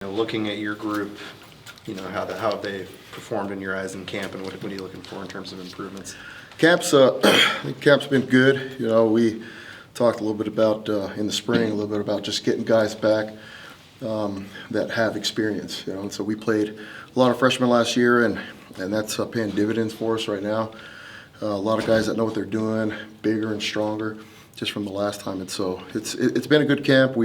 Looking at your group, how they performed in your eyes in camp, and what are you looking for in terms of improvements? Camp's been good. We talked a little bit about in the spring, a little bit about just getting guys back that have experience. And so we played a lot of freshmen last year, and that's paying dividends for us right now. A lot of guys that know what they're doing, bigger and stronger, just from the last time. And so it's been a good camp.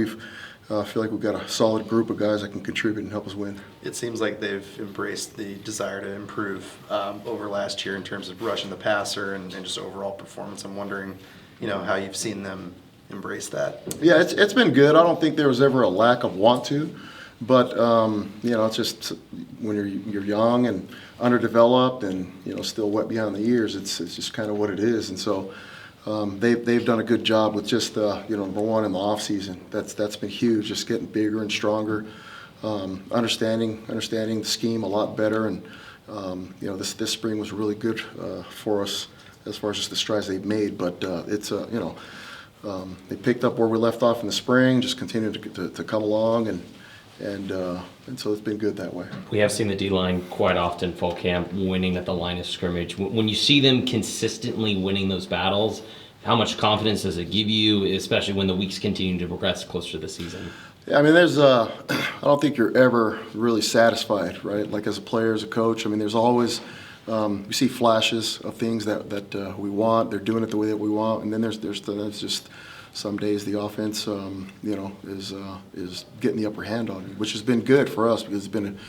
I feel like we've got a solid group of guys that can contribute and help us win. It seems like they've embraced the desire to improve over last year in terms of rushing the passer and just overall performance. I'm wondering, how you've seen them embrace that. Yeah, it's been good. I don't think there was ever a lack of want to, but it's just when you're young and underdeveloped and still wet behind the ears. It's just kind of what it is, and so. They've done a good job with just number one in the off season. That's been huge. Just getting bigger and stronger, understanding the scheme a lot better, and this spring was really good for us as far as just the strides they've made. But they picked up where we left off in the spring, just continued to come along, and so it's been good that way. We have seen the D-line quite often fall camp winning at the line of scrimmage. When you see them consistently winning those battles, how much confidence does it give you, especially when the weeks continue to progress closer to the season? Yeah, I mean, I don't think you're ever really satisfied, right? Like as a player, as a coach, I mean, there's always, we see flashes of things that we want. They're doing it the way that we want, and then there's just some days the offense, is getting the upper hand on you, which has been good for us because it's been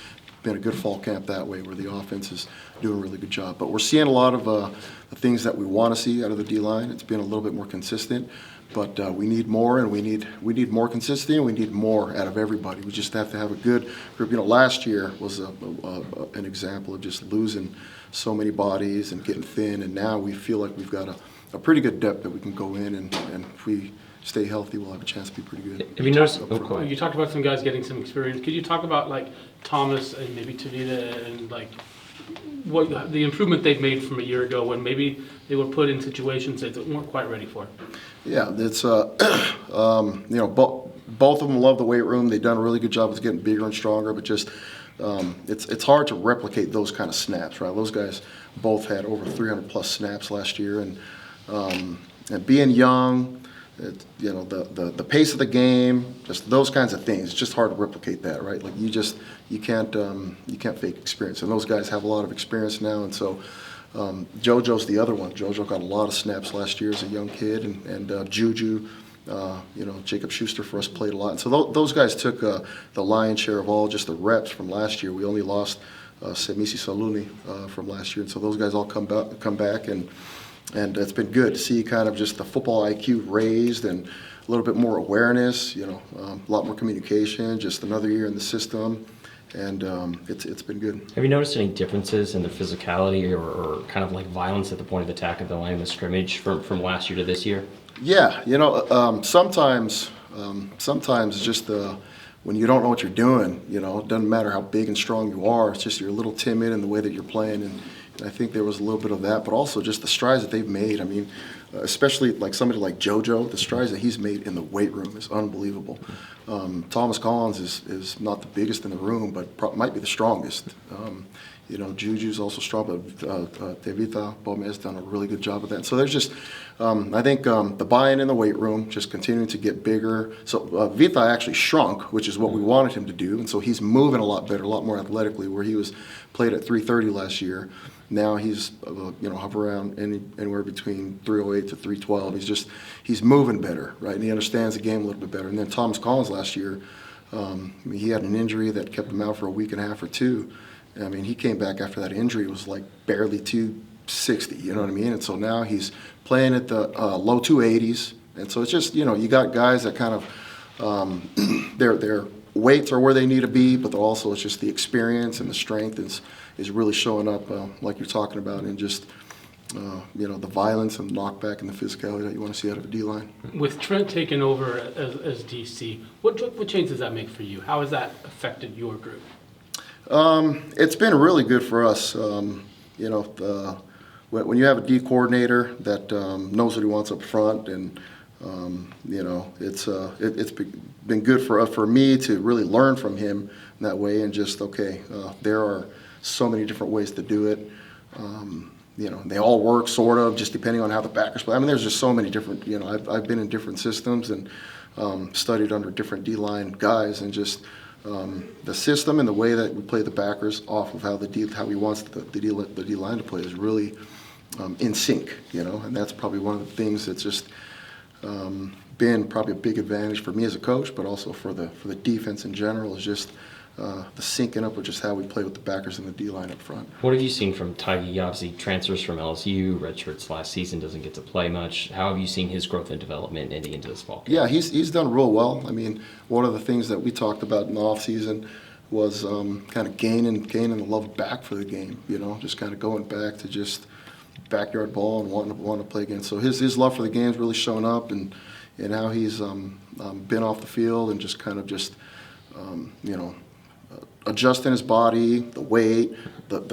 a good fall camp that way, where the offense is doing a really good job. But we're seeing a lot of the things that we want to see out of the D-line. It's been a little bit more consistent, but we need more, and we need more consistency, and we need more out of everybody. We just have to have a good group. last year was an example of just losing so many bodies and getting thin, and now we feel like we've got a pretty good depth that we can go in, and if we stay healthy, we'll have a chance to be pretty good. Have you noticed? You talked about some guys getting some experience. Could you talk about like Thomas and maybe Tevita and like what the improvement they've made from a year ago when maybe they were put in situations that they weren't quite ready for? Yeah, it's both of them love the weight room. They've done a really good job of getting bigger and stronger, but just it's hard to replicate those kind of snaps, right? Those guys both had over 300 plus snaps last year, and being young, the pace of the game, just those kinds of things. It's just hard to replicate that, right? Like you can't fake experience, and those guys have a lot of experience now, and so JoJo's the other one. JoJo got a lot of snaps last year as a young kid, and Juju. Jacob Schuster for us played a lot. And so those guys took the lion's share of all just the reps from last year. We only lost Semisi Saluni from last year. And so those guys all come back, and it's been good to see kind of just the football IQ raised and a little bit more awareness, a lot more communication, just another year in the system. And it's been good. Have you noticed any differences in the physicality or kind of like violence at the point of attack at the line of scrimmage from last year to this year? Yeah, sometimes it's just when you don't know what you're doing, it doesn't matter how big and strong you are. It's just you're a little timid in the way that you're playing, and I think there was a little bit of that, but also just the strides that they've made. I mean, especially like somebody like JoJo, the strides that he's made in the weight room is unbelievable. Thomas Collins is not the biggest in the room, but might be the strongest. Juju's also strong, but Tevita, Pome'e has done a really good job of that. So there's just, I think the buy-in in the weight room, just continuing to get bigger. So Vita actually shrunk, which is what we wanted him to do, and so he's moving a lot better, a lot more athletically, where he was played at 330 last year. Now he's, hover around anywhere between 308 to 312. He's moving better, right? And he understands the game a little bit better. And then Thomas Collins last year, he had an injury that kept him out for a week and a half or two. I mean, he came back after that injury. It was like barely 260, you know what I mean? And so now he's playing at the low 280s. And so it's just, you got guys that kind of, their weights are where they need to be, but also it's just the experience and the strength is really showing up like you're talking about, and just, the violence and knockback and the physicality that you want to see out of a D-line. With Trent taking over as DC, what change does that make for you? How has that affected your group? It's been really good for us. When you have a D coordinator that knows what he wants up front, and it's been good for me to really learn from him in that way, and just there are so many different ways to do it. They all work sort of, just depending on how the backers play. I mean, there's just so many different. I've been in different systems and studied under different D-line guys, and just the system and the way that we play the backers off of how he wants the D-line to play is really in sync. And that's probably one of the things that's just been probably a big advantage for me as a coach, but also for the defense in general, is just the syncing up with just how we play with the backers and the D-line up front. What have you seen from Tuiaki? Obviously, transfers from LSU, redshirts last season, doesn't get to play much. How have you seen his growth and development ending into this fall? Yeah, he's done real well. I mean, one of the things that we talked about in the offseason was kind of gaining the love back for the game, just kind of going back to just backyard ball and wanting to play again. So his love for the game is really shown up, and how he's been off the field and just kind of adjusting his body, the weight.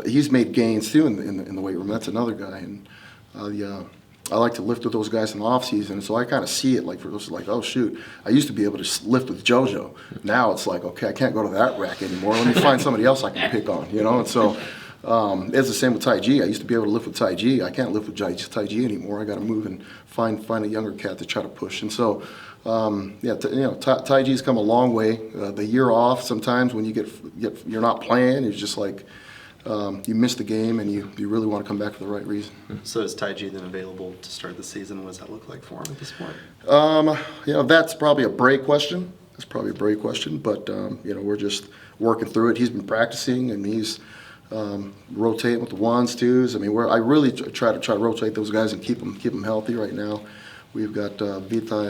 He's made gains too in the weight room. That's another guy, and I like to lift with those guys in the off season. So I kind of see it oh shoot, I used to be able to lift with JoJo. Now it's like, okay, I can't go to that rack anymore. Let me find somebody else I can pick on, And so it's the same with Taiji. I used to be able to lift with Taiji. I can't lift with Taiji anymore. I got to move and find a younger cat to try to push. And so Taiji's come a long way. The year off, sometimes when you're not playing, it's just like you miss the game, and you really want to come back for the right reason. So is Taiji then available to start the season? What does that look like for him at this point? That's probably a break question. But we're just working through it. He's been practicing, and he's rotating with the ones, twos. I mean, I really try to rotate those guys and keep them healthy right now. We've got Tevita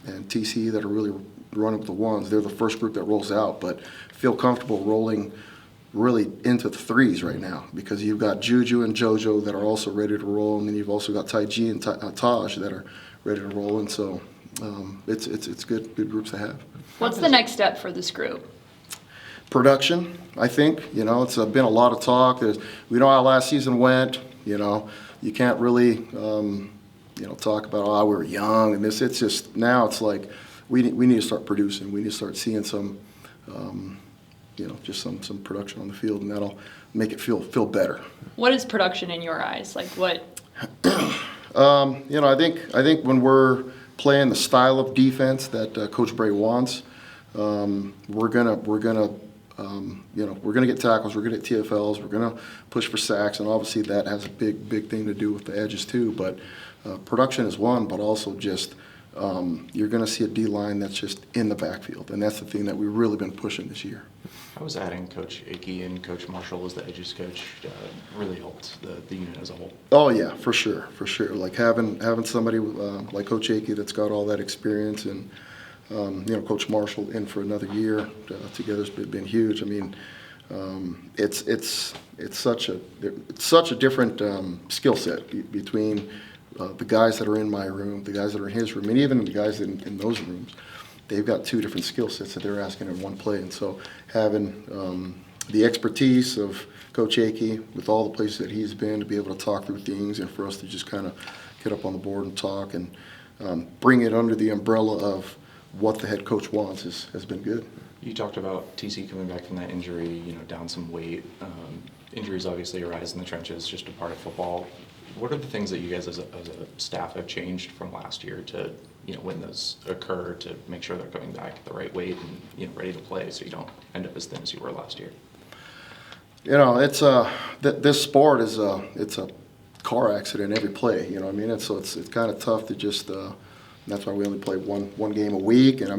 and TC that are really running with the ones. They're the first group that rolls out, but feel comfortable rolling really into the threes right now, because you've got Juju and JoJo that are also ready to roll, and then you've also got Taiji and Taj that are ready to roll. And so it's good groups to have. What's the next step for this group? Production, I think. It's been a lot of talk. We know how last season went. You can't really talk about, we were young and this. It's just, now it's like we need to start producing. We need to start seeing some just some production on the field, and that'll make it feel better. What is production in your eyes? Like what? I think when we're playing the style of defense that Coach Bray wants, we're gonna get tackles, we're gonna get TFLs, we're gonna push for sacks, and obviously that has a big thing to do with the edges too. But production is one, but also just you're gonna see a D-line that's just in the backfield, and that's the thing that we've really been pushing this year. How was adding Coach Tuiaki and Coach Marshall as the edges coach really helped the unit as a whole? Oh yeah, for sure. Like having somebody like Coach Tuiaki that's got all that experience, and Coach Marshall in for another year together has been huge. I mean, it's such a different skill set between the guys that are in my room, the guys that are in his room, and even the guys in those rooms. They've got two different skill sets that they're asking in one play. And so having the expertise of Coach Tuiaki with all the places that he's been to be able to talk through things, and for us to just kind of get up on the board and talk and bring it under the umbrella of what the head coach wants has been good. You talked about TC coming back from that injury, down some weight. Injuries obviously arise in the trenches, just a part of football. What are the things that you guys as a staff have changed from last year to, when those occur, to make sure they're coming back at the right weight and, ready to play, so you don't end up as thin as you were last year? It's this sport is it's a car accident every play. It's kind of tough to just. That's why we only play one game a week, and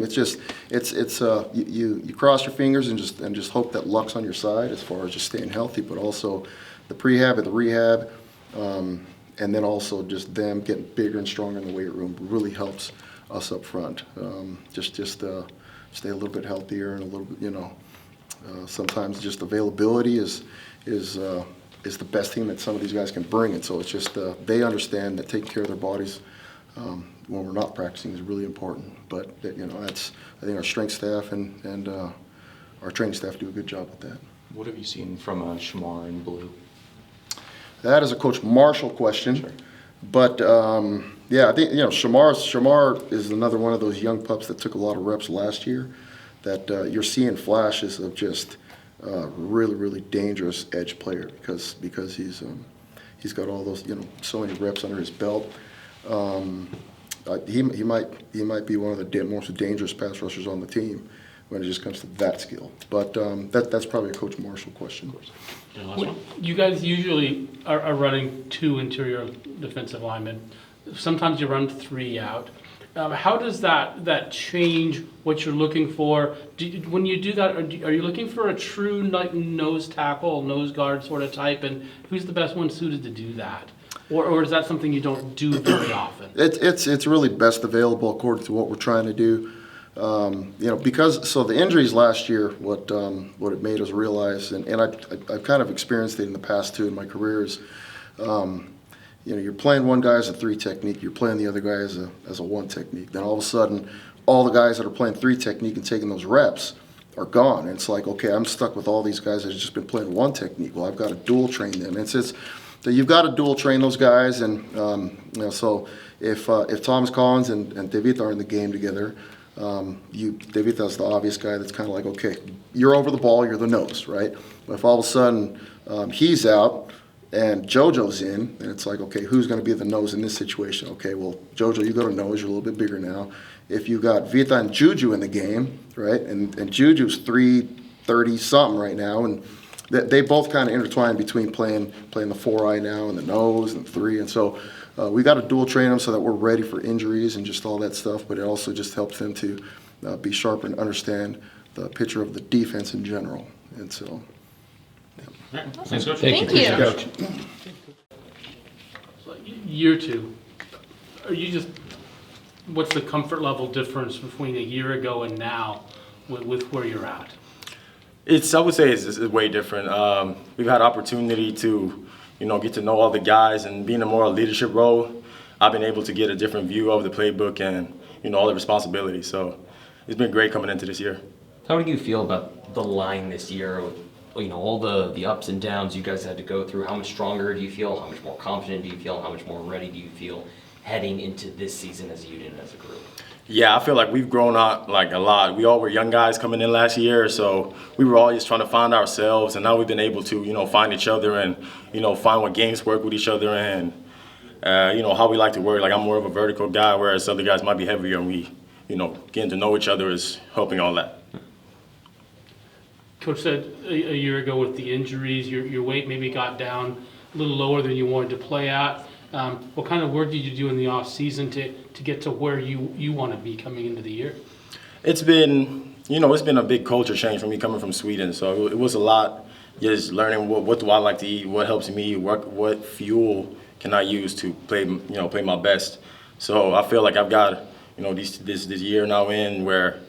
you cross your fingers and just hope that luck's on your side as far as just staying healthy, but also the prehab and the rehab. And then also just them getting bigger and stronger in the weight room really helps us up front. Just stay a little bit healthier, and a little bit, sometimes just availability is the best thing that some of these guys can bring. And so it's just they understand that taking care of their bodies when we're not practicing is really important. But that's, I think our strength staff and our training staff do a good job with that. What have you seen from Shamar and Blue? That is a Coach Marshall question. Sure. But, Yeah, I think, Shamar is another one of those young pups that took a lot of reps last year that you're seeing flashes of just really, really dangerous edge player because he's got all those, so many reps under his belt. He might be one of the most dangerous pass rushers on the team when it just comes to that skill. But that's probably a Coach Marshall question. And last one. You guys usually are running 2 interior defensive linemen. Sometimes you run 3 out. How does that change what you're looking for? When you do that, are you looking for a true nose tackle, nose guard sort of type? And who's the best one suited to do that? Or is that something you don't do very often? It's really best available according to what we're trying to do. Because the injuries last year, what it made us realize, and I've kind of experienced it in the past too in my careers. You're playing one guy as a 3 technique, you're playing the other guy as a 1 technique. Then all of a sudden, all the guys that are playing 3 technique and taking those reps are gone. And it's like, okay, I'm stuck with all these guys that have just been playing 1 technique. Well, I've got to dual train them. You've got to dual train those guys, and so if Thomas Collins and Tevita are in the game together, Tevita's the obvious guy that's kind of like, okay, you're over the ball, you're the nose, right? But if all of a sudden he's out and JoJo's in, then it's like, okay, who's going to be the nose in this situation? Okay, well, JoJo, you go to nose, you're a little bit bigger now. If you got Vita and Juju in the game, right, and Juju's 330 something right now, and they both kind of intertwine between playing the 4-eye now and the nose and 3, and so we got to dual train them so that we're ready for injuries and just all that stuff. But it also just helps them to be sharper and understand the picture of the defense in general. And so, Right. Thanks, Coach. Thank you. Coach. Year 2, what's the comfort level difference between a year ago and now with where you're at? I would say it's way different. We've had opportunity to, get to know all the guys, and being in a more leadership role, I've been able to get a different view of the playbook and, all the responsibilities. So it's been great coming into this year. How do you feel about the line this year? All the ups and downs you guys had to go through. How much stronger do you feel? How much more confident do you feel? How much more ready do you feel heading into this season as a unit, as a group? Yeah, I feel like we've grown up a lot. We all were young guys coming in last year, so we were all just trying to find ourselves, and now we've been able to, find each other and, find what games work with each other and, how we like to work. Like, I'm more of a vertical guy, whereas other guys might be heavier, and we, getting to know each other is helping all that. Coach said a year ago with the injuries, your weight maybe got down a little lower than you wanted to play at. What kind of work did you do in the off season to get to where you want to be coming into the year? It's been a big culture change for me coming from Sweden. So it was a lot just learning what do I like to eat, what helps me, what fuel can I use to play my best. So I feel like I've got this year now in where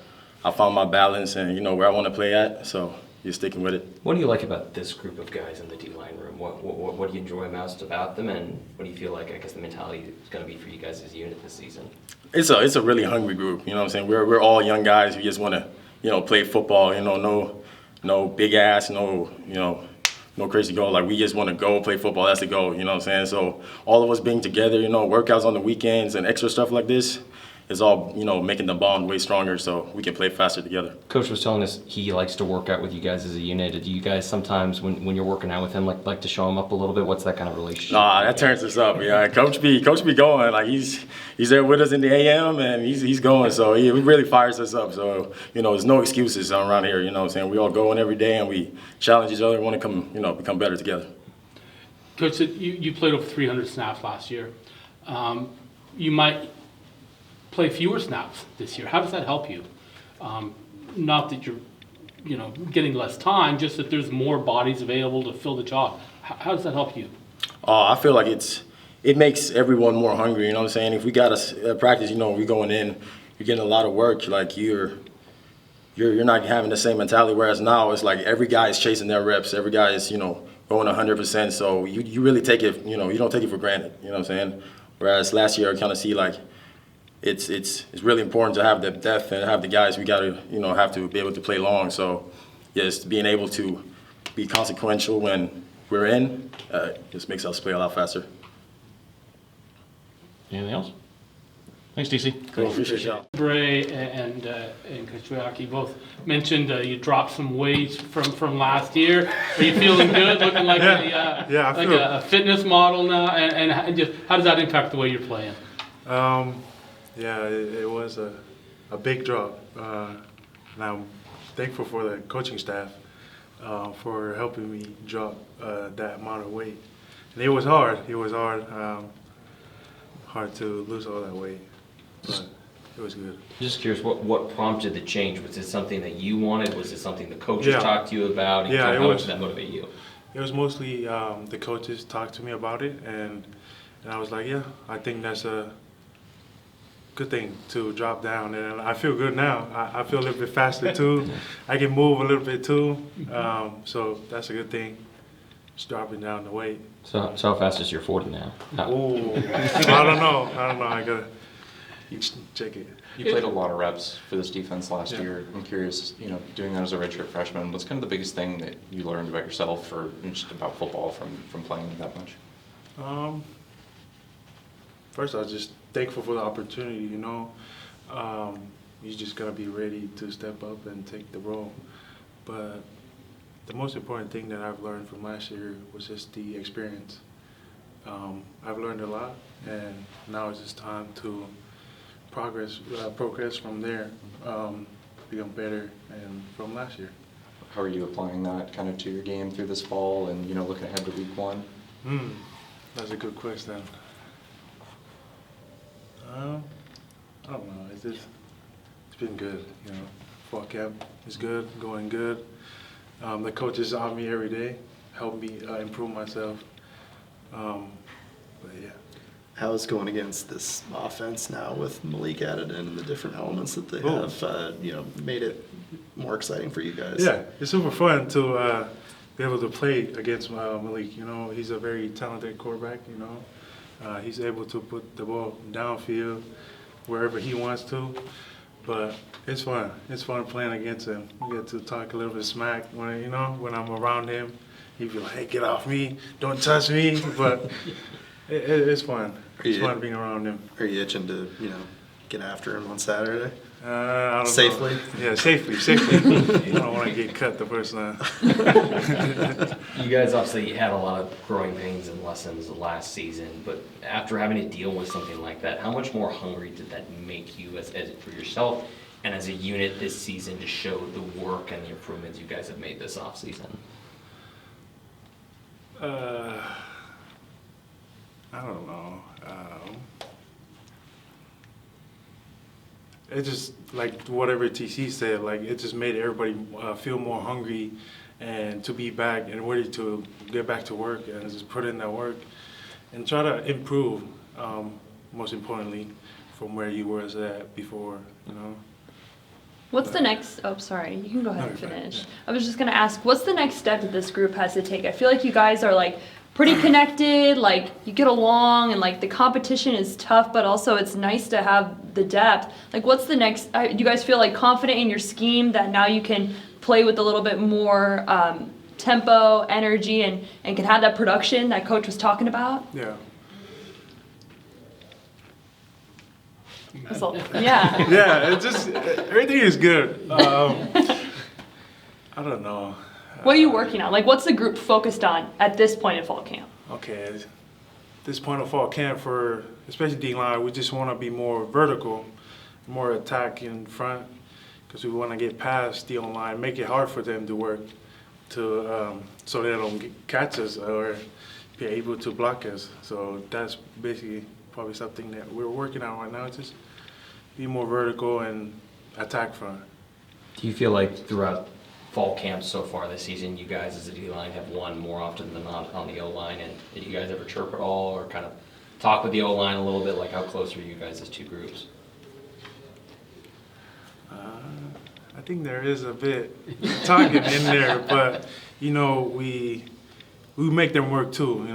I found my balance and where I want to play at. So just sticking with it. What do you like about this group of guys in the D-line room? What do you enjoy most about them, and what do you feel like, the mentality is going to be for you guys as a unit this season? It's a really hungry group. You know what I'm saying? We're all young guys who just want to play football. No big ass, no crazy goal. Like, we just want to go play football. That's the goal. You know what I'm saying? So all of us being together, workouts on the weekends and extra stuff like this is all, making the bond way stronger so we can play faster together. Coach was telling us he likes to work out with you guys as a unit. Do you guys sometimes, when you're working out with him, like to show him up a little bit? What's that kind of relationship? Nah, that turns us up. Yeah, Coach be going. Like, he's there with us in the AM, and he's going. So he really fires us up. So, there's no excuses around here. You know what I'm saying? We all go in every day, and we challenge each other and want to become better together. Coach, you played over 300 snaps last year. You might play fewer snaps this year. How does that help you? Not that you're, getting less time, just that there's more bodies available to fill the job. How does that help you? I feel like it makes everyone more hungry. You know what I'm saying? If we got a practice, we going in, you're getting a lot of work. Like, you're not having the same mentality. Whereas now it's like every guy is chasing their reps. Every guy is going 100%. So you really take it. You don't take it for granted. You know what I'm saying? Whereas last year I kind of see like. It's really important to have the depth and have the guys. We got to have to be able to play long. So just being able to be consequential when we're in just makes us play a lot faster. Anything else? Thanks, DC. Cool, appreciate y'all. Bray and Coach Tuiaki both mentioned you dropped some weight from last year. Are you feeling good? Looking like I like feel- a fitness model now? And just how does that impact the way you're playing? Yeah, it was a big drop. And I'm thankful for the coaching staff for helping me drop that amount of weight. And it was hard. It was hard to lose all that weight, but it was good. Just curious, what prompted the change? Was it something that you wanted? Was it something the coaches Yeah. talked to you about? And Yeah, kind of it how much was- did that motivate you? It was mostly the coaches talked to me about it, and I was like, yeah, I think that's a good thing to drop down. And I feel good now. I feel a little bit faster too. I can move a little bit too. So that's a good thing. Just dropping down the weight. So how fast is your 40 now? Oh, I don't know. I gotta check it. You played a lot of reps for this defense last Yeah. year. I'm curious, doing that as a redshirt freshman, what's kind of the biggest thing that you learned about yourself or just about football from playing that much? First, I was just thankful for the opportunity. You just gotta be ready to step up and take the role. But the most important thing that I've learned from last year was just the experience. I've learned a lot, and now it's just time to progress from there, become better, and from last year. How are you applying that kind of to your game through this fall and, looking ahead to week 1? That's a good question. I don't know. It's been good. Fall camp is good, going good. The coaches on me every day, help me improve myself. But yeah. How's going against this offense now with Malik added in and the different elements that they have, made it more exciting for you guys? Yeah, it's super fun to be able to play against Malik. He's a very talented quarterback. He's able to put the ball downfield wherever he wants to. But it's fun. It's fun playing against him. We get to talk a little bit smack when I'm around him. He'd be like, "Hey, get off me! Don't touch me!" But it's fun. It's fun being around him. Are you itching to, get after him on Saturday? I don't Safely? know. Yeah, safely. I don't want to get cut the first time. You guys obviously had a lot of growing pains and lessons last season, but after having to deal with something like that, how much more hungry did that make you as for yourself and as a unit this season to show the work and the improvements you guys have made this offseason? I don't know. It just, like whatever TC said, like it just made everybody feel more hungry and to be back and ready to get back to work and just put in that work and try to improve, most importantly, from where you were at before, What's the next, oh, sorry, you can go ahead and you're fine, finish. yeah. I was just gonna ask, what's the next step that this group has to take? I feel like you guys are like pretty connected, like you get along and like the competition is tough, but also it's nice to have the depth. Like what's the next, do you guys feel like confident in your scheme that now you can play with a little bit more tempo, energy, and can have that production that coach was talking about? Yeah. So, yeah. Yeah, it's just, everything is good. I don't know. What are you working on? Like what's the group focused on at this point in fall camp? Okay, at this point of fall camp for especially D-line, we just want to be more vertical, more attack in front, because we want to get past the O-line, make it hard for them to work, so they don't catch us or be able to block us. So that's basically probably something that we're working on right now. Just be more vertical and attack front. Do you feel like throughout fall camp so far this season, you guys as a D-line have won more often than not on the O-line, and did you guys ever chirp at all or kind of talk with the O-line a little bit, like how close are you guys as two groups? I think there is a bit talking in there, but we make them work too.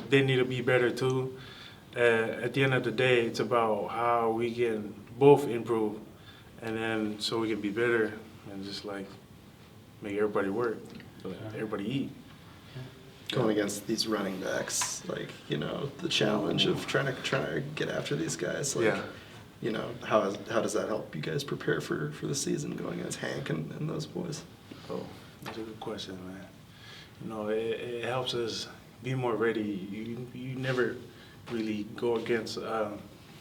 They need to be better too. At the end of the day, it's about how we can both improve, and then so we can be better and just like make everybody work, everybody eat. Going against these running backs, the challenge of trying to get after these guys. Yeah. you know, how does that help you guys prepare for the season going against Hank and those boys? Oh, that's a good question, man. You know, it helps us be more ready. You never really go against a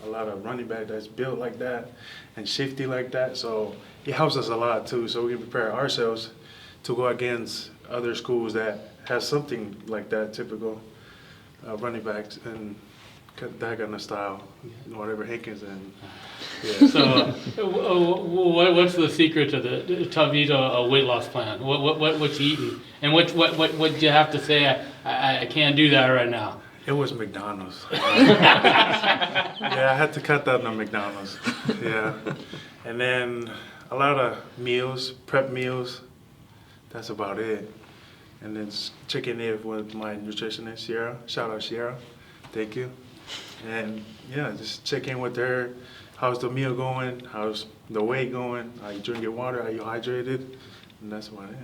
lot of running back that's built like that and shifty like that. So it helps us a lot too. So we can prepare ourselves to go against other schools that has something like that, typical running backs and that kind of style, whatever Hankins and yeah. So, what's the secret to the Tevita weight loss plan? What's he eating? And what do you have to say? I can't do that right now. It was McDonald's. Yeah, I had to cut down on McDonald's. Yeah, and then a lot of meals, prep meals. That's about it. And then checking in with my nutritionist, Sierra. Shout out Sierra. Thank you. And yeah, just check in with her. How's the meal going? How's the weight going? Are you drinking water? Are you hydrated? And that's about it.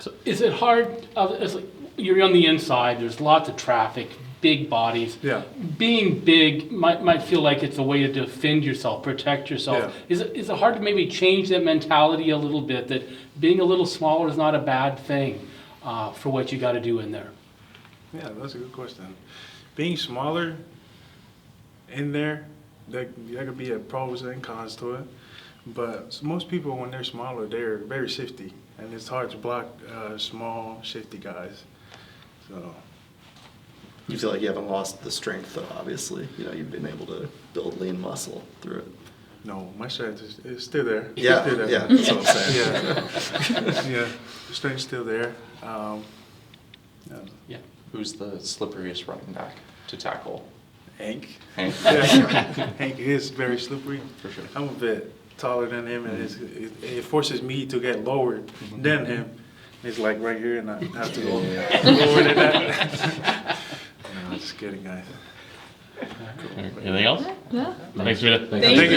So is it hard? It's like you're on the inside. There's lots of traffic, big bodies. Yeah. Being big might feel like it's a way to defend yourself, protect yourself. Yeah. Is it hard to maybe change that mentality a little bit? That being a little smaller is not a bad thing for what you got to do in there. Yeah, that's a good question. Being smaller in there, there could be a pros and cons to it. But most people, when they're smaller, they're very shifty, and it's hard to block small, shifty guys. So You feel like you haven't lost the strength, though, obviously. You know, you've been able to build lean muscle through it. no, my strength is still there. Yeah, It's still there. yeah, that's what I'm saying. Yeah, yeah, the strength's still there. Yeah. Who's the slipperiest running back to tackle? Hank. Hank? Yeah, Hank is very slippery. For sure. I'm a bit taller than him, and it forces me to get lower than him. It's like right here, and I have to go lower than that. No, just kidding, guys. Anything else? Yeah. Thanks, Rita. Thank you.